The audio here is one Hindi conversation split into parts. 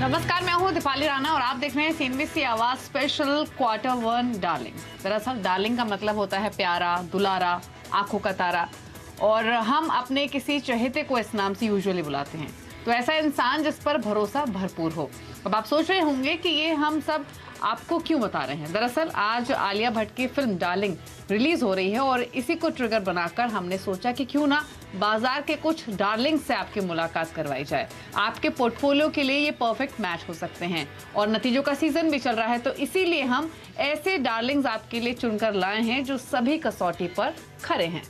नमस्कार, मैं हूं दीपाली राणा और आप देख रहे हैं सीएनबीसी आवाज स्पेशल Q1 डार्लिंग। दरअसल डार्लिंग का मतलब होता है प्यारा, दुलारा, आंखों का तारा, और हम अपने किसी चहेते को इस नाम से यूजुअली बुलाते हैं। तो ऐसा इंसान जिस पर भरोसा भरपूर हो। अब आप सोच रहे होंगे कि ये हम सब आपको क्यों बता रहे हैं। दरअसल आज आलिया भट्ट की फिल्म डार्लिंग रिलीज हो रही है और इसी को ट्रिगर बनाकर हमने सोचा कि क्यों ना बाजार के कुछ डार्लिंग से आपकी मुलाकात करवाई जाए। आपके पोर्टफोलियो के लिए ये परफेक्ट मैच हो सकते हैं और नतीजों का सीजन भी चल रहा है, तो इसीलिए हम ऐसे डार्लिंग्स आपके लिए चुनकर लाए हैं जो सभी कसौटी पर खरे हैं।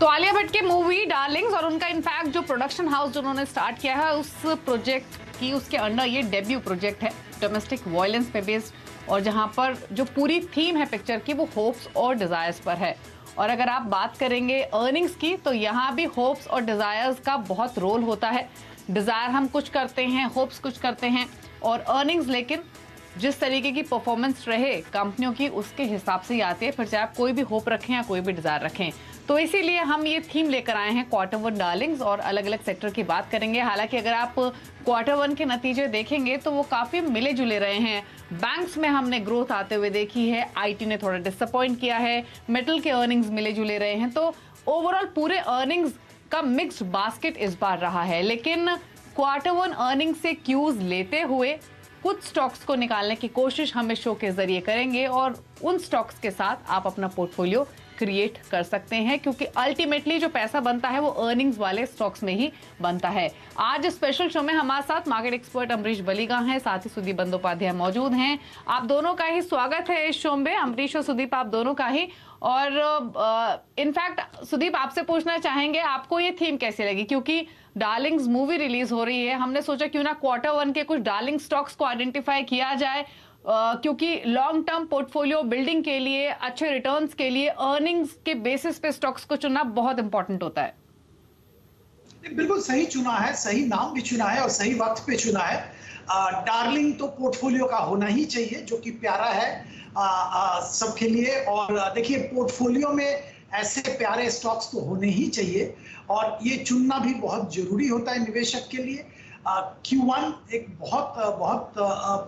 तो आलिया भट्ट की मूवी डार्लिंग्स और उनका इनफैक्ट जो प्रोडक्शन हाउस जो उन्होंने स्टार्ट किया है उस प्रोजेक्ट की, उसके अंडर ये डेब्यू प्रोजेक्ट है डोमेस्टिक वायलेंस पे बेस्ड, और जहां पर जो पूरी थीम है पिक्चर की वो होप्स और डिजायर्स पर है। और अगर आप बात करेंगे अर्निंग्स की, तो यहाँ भी होप्स और डिजायर्स का बहुत रोल होता है। डिजायर हम कुछ करते हैं, होप्स कुछ करते हैं, और अर्निंग्स लेकिन जिस तरीके की परफॉर्मेंस रहे कंपनियों की उसके हिसाब से ही आती है, फिर चाहे आप कोई भी होप रखें या कोई भी डिजायर रखें। तो इसीलिए हम ये थीम लेकर आए हैं Q1 डार्लिंग्स और अलग अलग सेक्टर की बात करेंगे। हालांकि अगर आप Q1 के नतीजे देखेंगे तो वो काफी मिले जुले रहे हैं। बैंक्स में हमने ग्रोथ आते हुए देखी है, आईटी ने थोड़ा डिसअपॉइंट किया है, मेटल के अर्निंग्स मिले जुले रहे हैं। तो ओवरऑल पूरे अर्निंग्स का मिक्स्ड बास्केट इस बार रहा है। लेकिन Q1 अर्निंग से क्यूज लेते हुए कुछ स्टॉक्स को निकालने की कोशिश हम इस शो के जरिए करेंगे और उन स्टॉक्स के साथ आप अपना पोर्टफोलियो क्रिएट कर सकते हैं, क्योंकि अल्टीमेटली जो पैसा बनता है वो अर्निंग्स वाले स्टॉक्स में ही बनता है। आज स्पेशल शो में हमारे साथ मार्केट एक्सपर्ट अमरीश बलिगा हैं, साथ ही सुदीप बंदोपाध्याय मौजूद हैं। आप दोनों का ही स्वागत है इस शो में, अमरीश और सुदीप आप दोनों का ही। और इनफैक्ट सुदीप आपसे पूछना चाहेंगे आपको ये थीम कैसी लगी, क्योंकि डार्लिंग्स मूवी रिलीज हो रही है, हमने सोचा क्यों ना Q1 के कुछ डार्लिंग स्टॉक्स को आइडेंटिफाई किया जाए, क्योंकि लॉन्ग टर्म पोर्टफोलियो बिल्डिंग के लिए, अच्छे रिटर्न्स के लिए अर्निंग्स के बेसिस पे स्टॉक्स को चुनना बहुत इंपॉर्टेंट होता है। बिल्कुल सही चुना है, सही नाम भी चुना है और सही वक्त पे चुना है। डार्लिंग तो पोर्टफोलियो का होना ही चाहिए, जो कि प्यारा है सबके लिए। और देखिए, पोर्टफोलियो में ऐसे प्यारे स्टॉक्स तो होने ही चाहिए और ये चुनना भी बहुत जरूरी होता है निवेशक के लिए। Q1 एक बहुत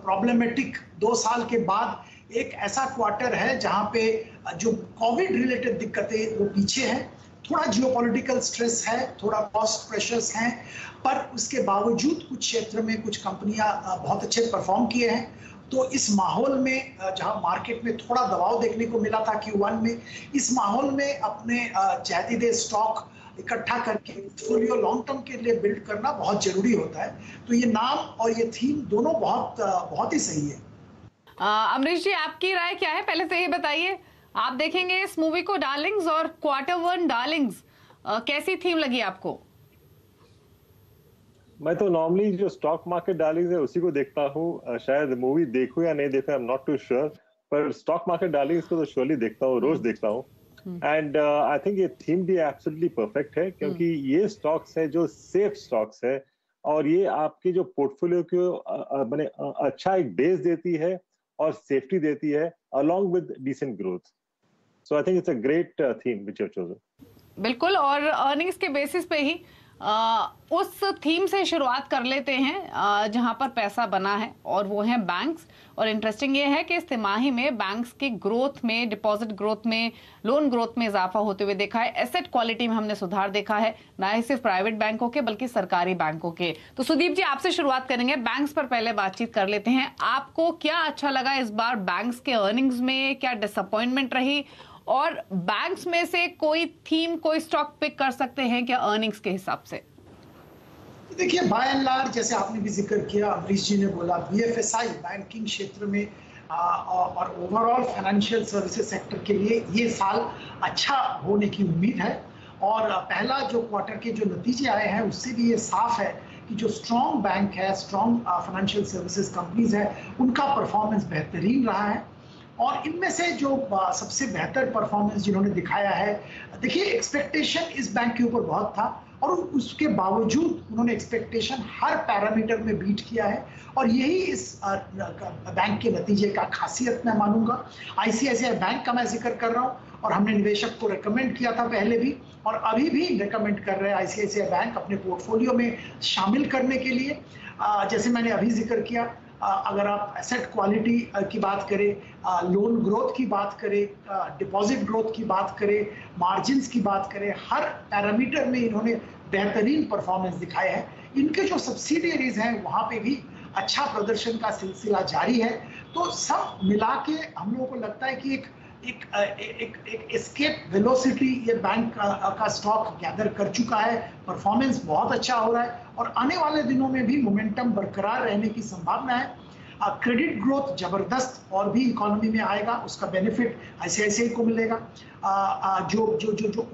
प्रॉब्लमेटिक 2 साल के बाद एक ऐसा क्वार्टर है जहां पे जो कोविड रिलेटेड दिक्कतें वो पीछे हैं, थोड़ा जियोपॉलिटिकल स्ट्रेस है, थोड़ा कॉस्ट प्रेशर्स हैं, पर उसके बावजूद कुछ क्षेत्र में कुछ कंपनियां बहुत अच्छे परफॉर्म किए हैं। तो इस माहौल में जहां मार्केट में थोड़ा दबाव देखने को मिला था Q1 में, इस माहौल में अपने जायदीद स्टॉक इकट्ठा करके पोर्टफोलियो लॉन्ग टर्म के लिए बिल्ड करना बहुत जरूरी होता है। तो ये नाम और ये थीम दोनों बहुत ही सही है। अमरीश जी, आपकी राय क्या है, पहले तो ये बताइए, आप देखेंगे इस मूवी को डार्लिंग्स और Q1 डार्लिंग्स, कैसी थीम लगी आपको? मैं तो नॉर्मली जो स्टॉक मार्केट डार्लिंग्स है उसी को देखता हूँ। शायद मूवी देखूं या नहीं देखूं, I am not too sure, पर स्टॉक मार्केट डार्लिंग्स को तो श्योरली देखता हूँ, रोज देखता हूँ। एंड आई थिंक ये थीम भी एब्सोल्युटली परफेक्ट है, क्योंकि ये स्टॉक्स है जो सेफ स्टॉक्स है और ये आपके जो पोर्टफोलियो को मैंने अच्छा एक बेस देती है और सेफ्टी देती है along with decent growth. So I think it's a great theme which you have chosen. बिल्कुल, और अर्निंग्स के बेसिस पे ही उस थीम से शुरुआत कर लेते हैं जहां पर पैसा बना है, और वो है बैंक्स। और इंटरेस्टिंग ये है कि इस तिमाही में बैंक्स की ग्रोथ में, डिपॉजिट ग्रोथ में, लोन ग्रोथ में इजाफा होते हुए देखा है। एसेट क्वालिटी में हमने सुधार देखा है, ना ही सिर्फ प्राइवेट बैंकों के बल्कि सरकारी बैंकों के। तो सुदीप जी, आपसे शुरुआत करेंगे, बैंक्स पर पहले बातचीत कर लेते हैं। आपको क्या अच्छा लगा इस बार बैंक्स के अर्निंग्स में, क्या डिसअपॉइंटमेंट रही, और बैंक्स में से कोई थीम, कोई स्टॉक पिक कर सकते हैं क्या अर्निंग्स के हिसाब से? देखिए, बाय एंड लार्ज जैसे आपने भी जिक्र किया, अमरीश जी ने बोला, BFSI बैंकिंग क्षेत्र में और ओवरऑल फाइनेंशियल सर्विसेज सेक्टर के लिए ये साल अच्छा होने की उम्मीद है। और पहला जो क्वार्टर के जो नतीजे आए हैं उससे भी ये साफ है कि जो स्ट्रॉन्ग बैंक है, स्ट्रॉन्ग फाइनेंशियल सर्विसेज कंपनीज है, उनका परफॉर्मेंस बेहतरीन रहा है। और इनमें से जो सबसे बेहतर परफॉर्मेंस जिन्होंने दिखाया है, देखिए एक्सपेक्टेशन इस बैंक के ऊपर बहुत था और उसके बावजूद उन्होंने एक्सपेक्टेशन हर पैरामीटर में बीट किया है और यही इस बैंक के नतीजे का खासियत मैं मानूंगा। आईसीआईसीआई बैंक का मैं जिक्र कर रहा हूं और हमने निवेशक को रेकमेंड किया था पहले भी और अभी भी रेकमेंड कर रहे हैं आईसीआईसीआई बैंक अपने पोर्टफोलियो में शामिल करने के लिए। जैसे मैंने अभी जिक्र किया, अगर आप एसेट क्वालिटी की बात करें, लोन ग्रोथ की बात करें, डिपॉजिट ग्रोथ की बात करें, मार्जिन्स की बात करें, हर पैरामीटर में इन्होंने बेहतरीन परफॉर्मेंस दिखाया है। इनके जो सब्सिडियरीज हैं वहां पे भी अच्छा प्रदर्शन का सिलसिला जारी है। तो सब मिला के हम लोगों को लगता है कि एक एस्केप वेलोसिटी ये बैंक का स्टॉक गैदर कर चुका है। परफॉर्मेंस बहुत अच्छा हो रहा है और आने वाले दिनों में भी मोमेंटम बरकरार रहने की संभावना है। क्रेडिट ग्रोथ जबरदस्त और भी इकोनॉमी में आएगा, उसका बेनिफिट आईसीआईसीआई को मिलेगा। जो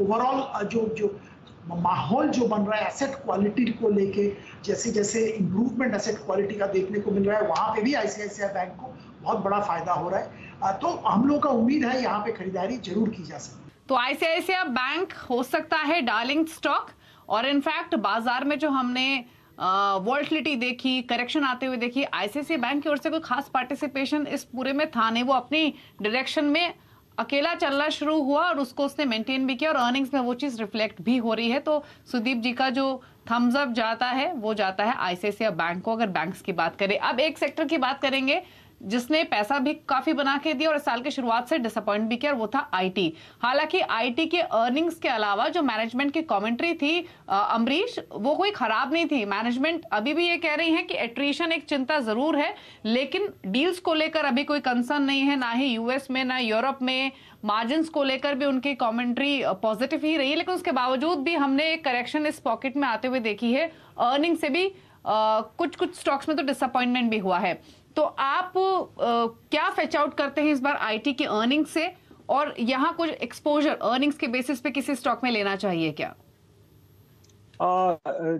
ओवरऑल जो माहौल जो बन रहा है एसेट क्वालिटी को लेके, जैसे जैसे इंप्रूवमेंट एसेट क्वालिटी का देखने को मिल रहा है, वहां पे भी आईसीआईसीआई बैंक को बहुत बड़ा फायदा हो रहा है। तो हम लोग का उम्मीद है यहाँ पे खरीदारी जरूर की जा सकती है। तो आईसीआईसीआई बैंक हो सकता है डार्लिंग स्टॉक, और इनफैक्ट बाजार में जो हमने वॉल्टिलिटी देखी, करेक्शन आते हुए देखी, आईसीआईसीआई बैंक की ओर से कोई खास पार्टिसिपेशन इस पूरे में था नहीं। वो अपनी डायरेक्शन में अकेला चलना शुरू हुआ और उसको उसने मेंटेन भी किया और अर्निंग्स में वो चीज रिफ्लेक्ट भी हो रही है। तो सुदीप जी का जो थम्स अप जाता है वो जाता है आईसीआईसीआई बैंक को, अगर बैंक्स की बात करें। अब एक सेक्टर की बात करेंगे जिसने पैसा भी काफी बना के दिया और इस साल की शुरुआत से डिसअपॉइंट भी किया, और वो था आईटी। हालांकि आईटी के अर्निंग्स के अलावा जो मैनेजमेंट की कमेंट्री थी अमरीश, वो कोई खराब नहीं थी। मैनेजमेंट अभी भी ये कह रही है कि एट्रीशन एक चिंता जरूर है, लेकिन डील्स को लेकर अभी कोई कंसर्न नहीं है, ना ही यूएस में ना यूरोप में। मार्जिन्स को लेकर भी उनकी कमेंट्री पॉजिटिव ही रही है, लेकिन उसके बावजूद भी हमने एक करेक्शन इस पॉकेट में आते हुए देखी है। अर्निंग से भी कुछ स्टॉक्स में तो डिसअपॉइंटमेंट भी हुआ है। तो आप क्या फेच आउट करते हैं इस बार आईटी के अर्निंग से, और यहाँ कुछ एक्सपोजर अर्निंग्स के बेसिस पे किसी स्टॉक में लेना चाहिए क्या?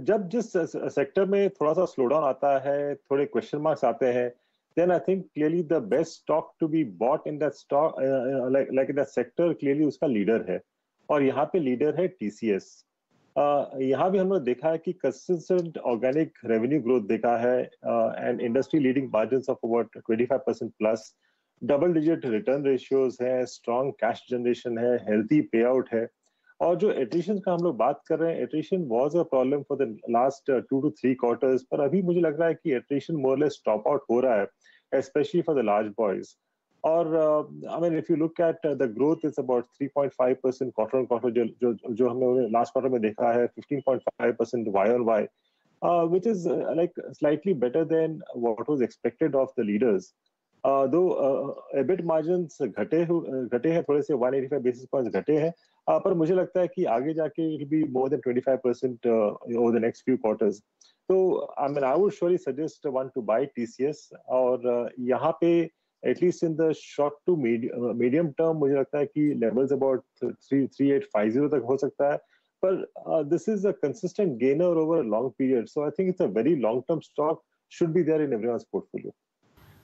जब जिस सेक्टर में थोड़ा सा स्लो डाउन आता है, थोड़े क्वेश्चन मार्क्स आते हैं, then I think clearly the best stock to be bought in that stock like in that sector clearly उसका लीडर है, और यहाँ पे लीडर है टीसीएस। यहाँ भी हमने देखा है कि कंसिस्टेंट ऑर्गेनिक रेवेन्यू ग्रोथ देखा है and industry leading margins of about 25% plus, double digit return ratios है, स्ट्रॉन्ग कैश जनरेशन है, हेल्थी पे आउट है। और जो एट्रिशन का हम लोग बात कर रहे हैं, attrition was a problem for the last 2 to 3 quarters, पर अभी मुझे लग रहा है कि attrition more less stop out हो रहा है, especially for the large boys. और I mean if you look at the growth, it's about 3.5% quarter on quarter, जो हमने लास्ट क्वार्टर में देखा है 15.5% YOY, which is like slightly better than what was expected of the leaders. Though EBIT margins घटे हैं थोड़े से, 185 basis points घटे हैं, पर मुझे लगता है कि आगे जाके it will be more than 25% over the next few quarters. So I mean I would surely suggest one to buy TCS, और यहाँ पे at least in the short to medium term मुझे लगता है कि levels about 3850 तक हो सकता है, पर this is a consistent gainer over a long period, so I think it's a very long term stock, should be there in everyone's portfolio.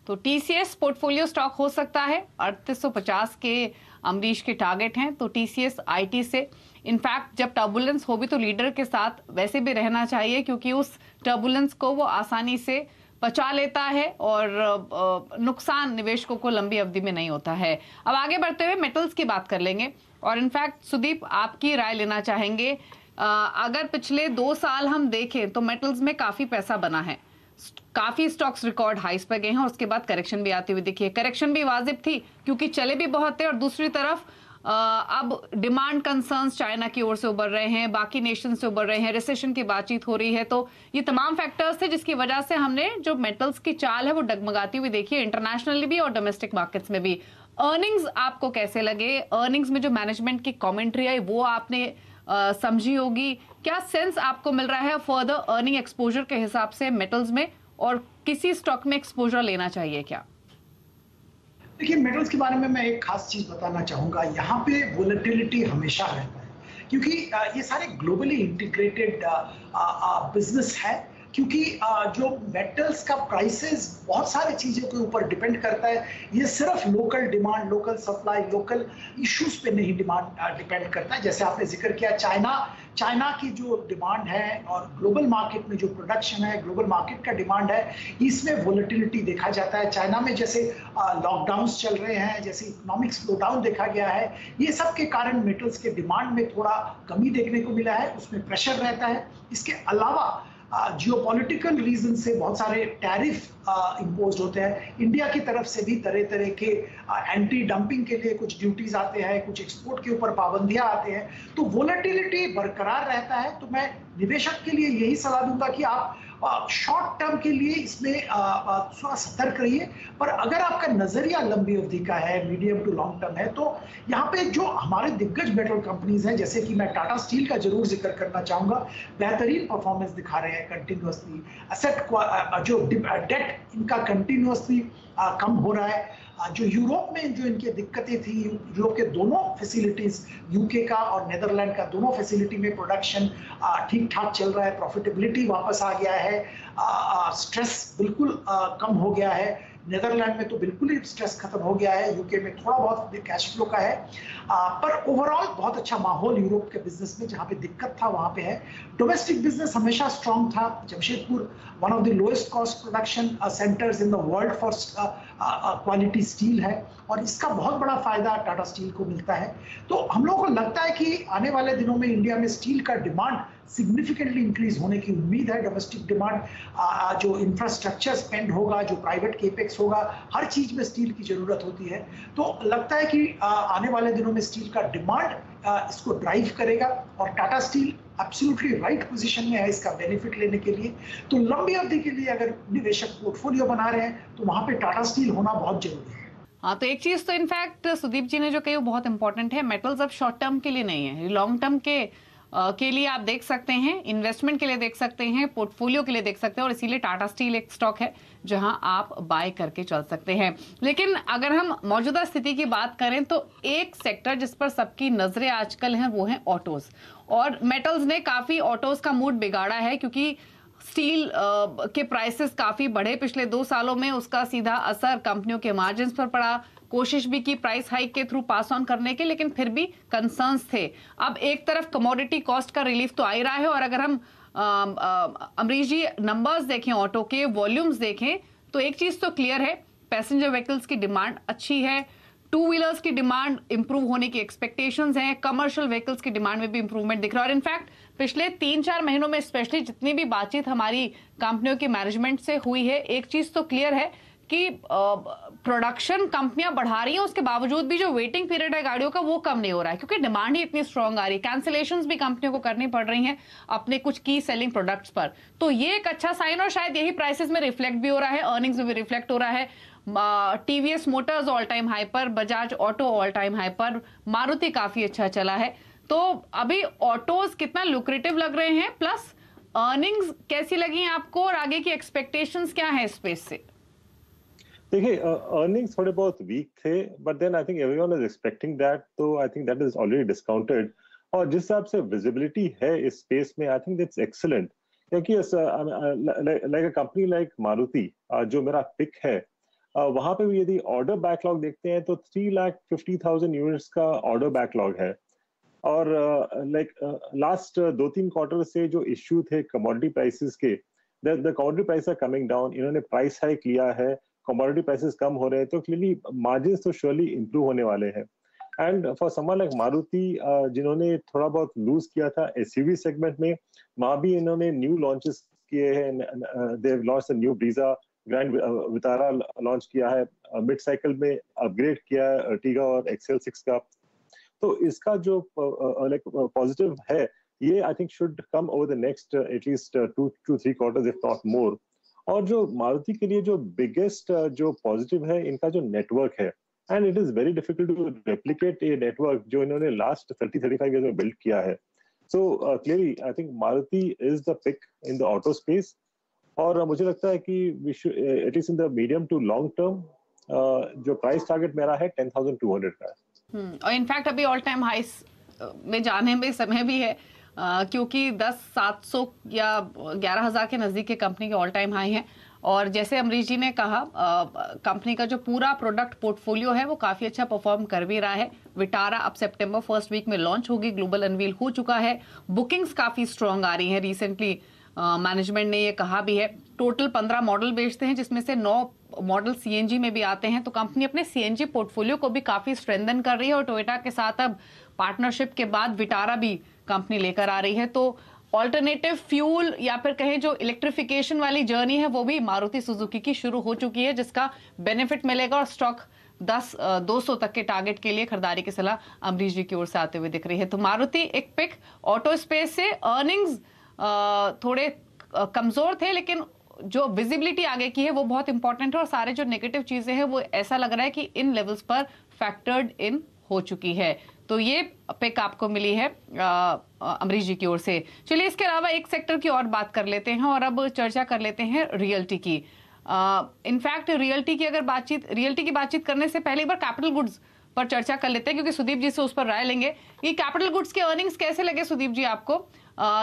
तो टीसीएस पोर्टफोलियो स्टॉक हो सकता है। 3850 के अमरीश के टारगेट हैं, तो टीसीएस आईटी से इनफैक्ट जब टर्बुलेंस हो भी तो लीडर के साथ वैसे भी रहना चाहिए, क्योंकि उस टर्बुलेंस को वो आसानी से पचा लेता है और नुकसान निवेशकों को लंबी अवधि में नहीं होता है। अब आगे बढ़ते हुए मेटल्स की बात कर लेंगे, और इनफैक्ट सुदीप आपकी राय लेना चाहेंगे। अगर पिछले 2 साल हम देखें तो मेटल्स में काफी पैसा बना है, काफी स्टॉक्स रिकॉर्ड हाइस पर गए हैं, और उसके बाद करेक्शन भी आती हुई दिखी है। करेक्शन भी वाजिब थी क्योंकि चले भी बहुत थे, और दूसरी तरफ अब डिमांड कंसर्न्स चाइना की ओर से उभर रहे हैं, बाकी नेशन से उभर रहे हैं, रिसेशन की बातचीत हो रही है। तो ये तमाम फैक्टर्स थे जिसकी वजह से हमने जो मेटल्स की चाल है वो डगमगाती हुई देखी है, इंटरनेशनली भी और डोमेस्टिक मार्केट्स में भी। अर्निंग्स आपको कैसे लगे? अर्निंग्स में जो मैनेजमेंट की कमेंट्री आई वो आपने समझी होगी, क्या सेंस आपको मिल रहा है फर्दर अर्निंग एक्सपोजर के हिसाब से मेटल्स में, और किसी स्टॉक में एक्सपोजर लेना चाहिए क्या? देखिए, मेटल्स के बारे में मैं एक खास चीज बताना चाहूंगा। यहाँ पे वोलेटिलिटी हमेशा रहता है, क्योंकि ये सारे ग्लोबली इंटीग्रेटेड बिजनेस है। क्योंकि जो मेटल्स का प्राइसेस बहुत सारी चीज़ों के ऊपर डिपेंड करता है। ये सिर्फ local demand, local supply, local issues पे नहीं डिपेंड करता है। जैसे आपने जिक्र किया चाइना की जो डिमांड है और ग्लोबल मार्केट में जो प्रोडक्शन है, ग्लोबल मार्केट का डिमांड है, इसमें वोलेटिलिटी देखा जाता है। चाइना में जैसे लॉकडाउन्स चल रहे हैं, जैसे इकोनॉमिक स्लोडाउन देखा गया है, ये सब के कारण मेटल्स के डिमांड में थोड़ा कमी देखने को मिला है, उसमें प्रेशर रहता है। इसके अलावा जियोपॉलिटिकल रीजन से बहुत सारे टैरिफ इम्पोज होते हैं। इंडिया की तरफ से भी तरह तरह के एंटी डंपिंग के लिए कुछ ड्यूटीज आते हैं, कुछ एक्सपोर्ट के ऊपर पाबंदियां आते हैं, तो वोलेटिलिटी बरकरार रहता है। तो मैं निवेशक के लिए यही सलाह दूंगा कि आप शॉर्ट टर्म के लिए इसमें थोड़ा सतर्क रहिए, पर अगर आपका नजरिया लंबी अवधि का है, मीडियम टू लॉन्ग टर्म है, तो यहाँ पे जो हमारे दिग्गज मेटल कंपनीज हैं, जैसे कि मैं टाटा स्टील का जरूर जिक्र करना चाहूंगा, बेहतरीन परफॉर्मेंस दिखा रहे हैं कंटिन्यूअसली। एसेट जो डेट इनका कंटिन्यूअसली कम हो रहा है। जो यूरोप में जो इनकी दिक्कतें थी, यूरोप के दोनों फैसिलिटीज, यूके का और नेदरलैंड का, दोनों फैसिलिटी में प्रोडक्शन ठीक ठाक चल रहा है, प्रॉफिटेबिलिटी वापस आ गया है, स्ट्रेस बिल्कुल कम हो गया है। नेदरलैंड में तो बिल्कुल ही स्ट्रेस खत्म हो गया है, यूके में थोड़ा बहुत कैश फ्लो का है, पर ओवरऑल बहुत अच्छा माहौल यूरोप के बिजनेस में, जहाँ पे दिक्कत था वहाँ पे है। डोमेस्टिक बिजनेस हमेशा स्ट्रांग था। Jamshedpur one of the lowest cost production centres in the world for quality steel है, और इसका बहुत बड़ा फायदा टाटा स्टील को मिलता है। तो हम लोगों को लगता है कि आने वाले दिनों में इंडिया में स्टील का डिमांड सिग्निफिकेंटली इंक्रीज होने की उम्मीद है। डोमेस्टिक डिमांड, जो इंफ्रास्ट्रक्चर स्पेंड होगा, जो प्राइवेट केपेक्स होगा, हर चीज में स्टील की जरूरत होती है। तो लगता है कि आने वाले दिनों में स्टील का डिमांड इसको ड्राइव करेगा, और Tata steel absolutely right position में है इसका बेनिफिट लेने के लिए। तो लंबी अवधि के लिए अगर निवेशक पोर्टफोलियो बना रहे हैं, तो वहां पे टाटा स्टील होना बहुत जरूरी है। हाँ, तो एक चीज तो इनफैक्ट सुदीप जी ने जो कही वो बहुत इंपॉर्टेंट है। मेटल्स अब शॉर्ट टर्म के लिए नहीं है, लॉन्ग टर्म के लिए आप देख सकते हैं, इन्वेस्टमेंट के लिए देख सकते हैं, पोर्टफोलियो के लिए देख सकते हैं, और इसीलिए टाटा स्टील एक स्टॉक है जहां आप बाय करके चल सकते हैं। लेकिन अगर हम मौजूदा स्थिति की बात करें तो एक सेक्टर जिस पर सबकी नजरें आजकल हैं वो है ऑटोज, और मेटल्स ने काफी ऑटोज का मूड बिगाड़ा है, क्योंकि स्टील के प्राइसेस काफी बढ़े पिछले 2 सालों में। उसका सीधा असर कंपनियों के मार्जिन्स पर पड़ा। कोशिश भी की प्राइस हाइक के थ्रू पास ऑन करने के, लेकिन फिर भी कंसर्न्स थे। अब एक तरफ कमोडिटी कॉस्ट का रिलीफ तो आ ही रहा है, और अगर हम अमरीश जी नंबर्स देखें, ऑटो के वॉल्यूम्स देखें, तो एक चीज तो क्लियर है, पैसेंजर व्हीकल्स की डिमांड अच्छी है, टू व्हीलर्स की डिमांड इंप्रूव होने की एक्सपेक्टेशंस हैं, कमर्शियल व्हीकल्स की डिमांड में भी इंप्रूवमेंट दिख रहा है। और इनफैक्ट पिछले 3-4 महीनों में स्पेशली जितनी भी बातचीत हमारी कंपनियों की मैनेजमेंट से हुई है, एक चीज तो क्लियर है कि प्रोडक्शन कंपनियां बढ़ा रही हैं, उसके बावजूद भी जो वेटिंग पीरियड है गाड़ियों का वो कम नहीं हो रहा है, क्योंकि डिमांड ही इतनी स्ट्रांग आ रही है। कैंसिलेशंस भी कंपनियों को करनी पड़ रही हैं अपने कुछ की सेलिंग प्रोडक्ट्स पर। तो ये एक अच्छा साइन, और शायद यही प्राइसेस में रिफ्लेक्ट भी हो रहा है, अर्निंग्स में भी रिफ्लेक्ट हो रहा है। TVS motors all time high पर, Bajaj auto all time high पर, मारुति काफी अच्छा चला है। तो अभी ऑटोज कितना लुक्रेटिव लग रहे हैं, प्लस अर्निंग्स कैसी लगी आपको, और आगे की एक्सपेक्टेशंस क्या है स्पेस से? देखिए, अर्निंग्स थोड़े बहुत वीक थे, but then I think everyone is expecting that, तो I think that is already discounted. और जिस हिसाब से विजिबिलिटी है इस स्पेस में, आई थिंक दैट्स एक्सीलेंट, क्योंकि like a company like Maruti, जो मेरा पिक है, वहां पे भी यदि ऑर्डर बैकलॉग देखते हैं तो 3,50,000 यूनिट्स का ऑर्डर बैकलॉग है। और लाइक लास्ट 2-3 क्वार्टर से जो इश्यू थे कमोडिटी प्राइसेस के, the commodity price are coming down, इन्होंने प्राइस हाइक लिया है, कमोडिटी प्राइसेस कम हो रहे हैं, तो क्लियरली मार्जिन्स तो श्योरली इंप्रूव होने वाले हैं। And for someone like Maruti, जिन्होंने थोड़ा बहुत लूज किया था एसयूवी सेगमेंट में, वहां भी इन्होंने न्यू लॉन्चेस किए हैं। They have launched a new Brezza, grand Vitara launch किया है, मिड साइकिल में अपग्रेड किया है अर्टिगा और XL6 का। तो इसका जो लाइक पॉजिटिव है, ये I think should come over the next at least 2-3 quarters if not more. और जो मारुति के लिए जो बिगेस्ट जो पॉजिटिव है, इनका जो नेटवर्क है, and it is very difficult to replicate a network जो इन्होंने लास्ट 30-35 ईयर्स में बिल्ड किया है। So clearly I think Maruti is the pick in the auto space. और मुझे लगता है कि we should at least in the medium to long term, जो प्राइस टारगेट मेरा है 10,200 का है। और इनफैक्ट अभी ऑल टाइम हाइस में जाने में समय भी है। क्योंकि 10,700 या 11,000 के नजदीक के कंपनी के ऑल टाइम हाई हैं। और जैसे अमरीश जी ने कहा, कंपनी का जो पूरा प्रोडक्ट पोर्टफोलियो है वो काफी अच्छा परफॉर्म कर भी रहा है। विटारा अब सितंबर फर्स्ट वीक में लॉन्च होगी, ग्लोबल अनवील हो चुका है, बुकिंग्स काफी स्ट्रांग आ रही है। रिसेंटली मैनेजमेंट ने ये कहा भी है। टोटल 15 मॉडल बेचते हैं, जिसमें से 9 मॉडल सीएनजी में भी आते हैं। तो कंपनी अपने सीएनजी पोर्टफोलियो को भी काफी स्ट्रेंथन कर रही है और टोयोटा के साथ अब पार्टनरशिप के बाद विटारा भी कंपनी लेकर आ रही है। तो ऑल्टरनेटिव फ्यूल या फिर कहें जो इलेक्ट्रिफिकेशन वाली जर्नी है वो भी मारुति सुजुकी की शुरू हो चुकी है, जिसका बेनिफिट मिलेगा। और स्टॉक 200 तक के टारगेट के लिए खरीदारी की सलाह अमरीश जी की ओर से आते हुए दिख रही है। तो मारुति एक पिक। ऑटो स्पेस से अर्निंग्स थोड़े कमजोर थे, लेकिन जो विजिबिलिटी आगे की है वो बहुत इंपॉर्टेंट है और सारे जो नेगेटिव चीजें हैं वो ऐसा लग रहा है कि इन लेवल्स पर फैक्टर्ड इन हो चुकी है। तो ये पिक आपको मिली है अमरीश जी की ओर से। चलिए इसके अलावा एक सेक्टर की और बात कर लेते हैं और अब चर्चा कर लेते हैं रियल्टी की। इनफैक्ट रियल्टी की बातचीत करने से पहले एक बार कैपिटल गुड्स पर चर्चा कर लेते हैं, क्योंकि सुदीप जी से उस पर राय लेंगे। ये कैपिटल गुड्स के अर्निंग्स कैसे लगे सुदीप जी आपको,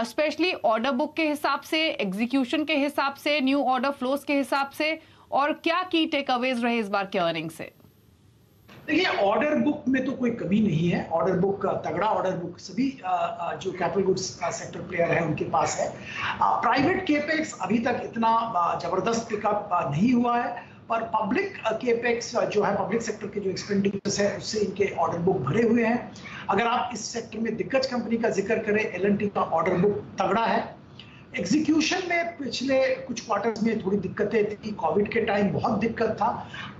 स्पेशली ऑर्डर बुक के हिसाब से, एग्जीक्यूशन के हिसाब से, न्यू ऑर्डर फ्लोस के हिसाब से, और क्या की टेक अवेज रहे इस बार के अर्निंग से? देखिए, ऑर्डर बुक में तो कोई कमी नहीं है। ऑर्डर बुक तगड़ा ऑर्डर बुक सभी जो कैपिटल गुड्स सेक्टर प्लेयर है उनके पास है। प्राइवेट केपेक्स अभी तक इतना जबरदस्त पिकअप नहीं हुआ है, पर पब्लिक केपेक्स जो है, पब्लिक सेक्टर के जो एक्सपेंडिचर्स है उससे इनके ऑर्डर बुक भरे हुए हैं। अगर आप इस सेक्टर में दिग्गज कंपनी का जिक्र करें, एल&टी का ऑर्डर बुक तगड़ा है। एग्जीक्यूशन में पिछले कुछ क्वार्टर्स में थोड़ी दिक्कतें थी, कोविड के टाइम बहुत दिक्कत था।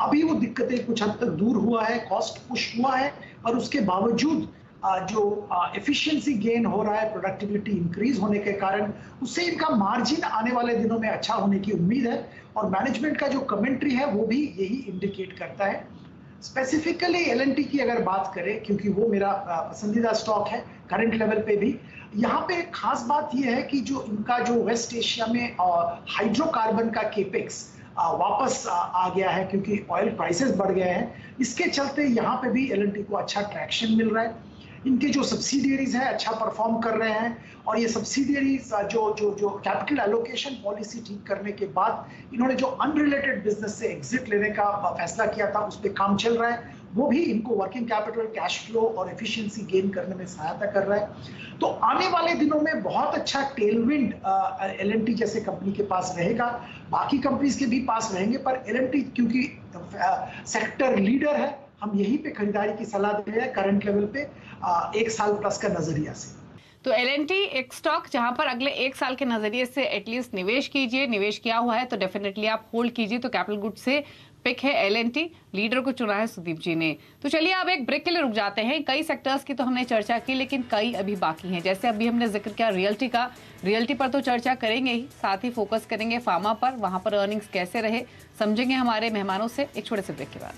अभी वो दिक्कतें कुछ हद तक दूर हुआ है, कॉस्ट पुश हुआ है, पर उसके बावजूद जो एफिशिएंसी गेन हो रहा है, प्रोडक्टिविटी इंक्रीज होने के कारण, उससे इनका मार्जिन आने वाले दिनों में अच्छा होने की उम्मीद है। और मैनेजमेंट का जो कमेंट्री है वो भी यही इंडिकेट करता है। स्पेसिफिकली एल&टी की अगर बात करें, क्योंकि वो मेरा पसंदीदा स्टॉक है करंट लेवल पे भी, यहाँ पे एक खास बात ये है कि जो इनका जो वेस्ट एशिया में हाइड्रोकार्बन का केपेक्स वापस आ गया है, क्योंकि ऑयल प्राइसेस बढ़ गए हैं। इसके चलते यहाँ पे भी एल&टी को अच्छा ट्रैक्शन मिल रहा है। इनके जो सब्सिडियरीज है अच्छा परफॉर्म कर रहे हैं, और ये सब्सिडियरीज जो कैपिटल एलोकेशन पॉलिसी ठीक करने के बाद इन्होंने जो अनरिलेटेड बिजनेस से एग्जिट लेने का फैसला किया था, उस पर काम चल रहा है। वो भी इनको वर्किंग कैपिटल, कैश फ्लो और एफिशिएंसी गेन करने में सहायता कर रहा है। तो आने वाले दिनों में बहुत अच्छा टेलविंड एल&टी जैसे कंपनी के पास रहेगा, बाकी कंपनीज के भी पास रहेंगे, पर एल&टी क्योंकि सेक्टर लीडर है, हम यहीं पे खरीदारी की सलाह दे रहे हैं करंट लेवल पे 1 साल प्लस का नजरिया से। तो एल&टी एक स्टॉक जहां पर अगले 1 साल के नजरिए से एटलीस्ट निवेश कीजिए, निवेश किया हुआ है तो डेफिनेटली आप होल्ड कीजिए। तो कैपिटल गुड्स से पिक है एल&टी, लीडर को चुना है सुदीप जी ने। तो चलिए अब एक ब्रेक के लिए रुक जाते हैं। कई सेक्टर्स की तो हमने चर्चा की, लेकिन कई अभी बाकी हैं। जैसे अभी हमने जिक्र किया रियल्टी का, रियल्टी पर तो चर्चा करेंगे ही, साथ ही फोकस करेंगे फार्मा पर, वहां पर अर्निंग्स कैसे रहे समझेंगे हमारे मेहमानों से एक छोटे से ब्रेक के बाद।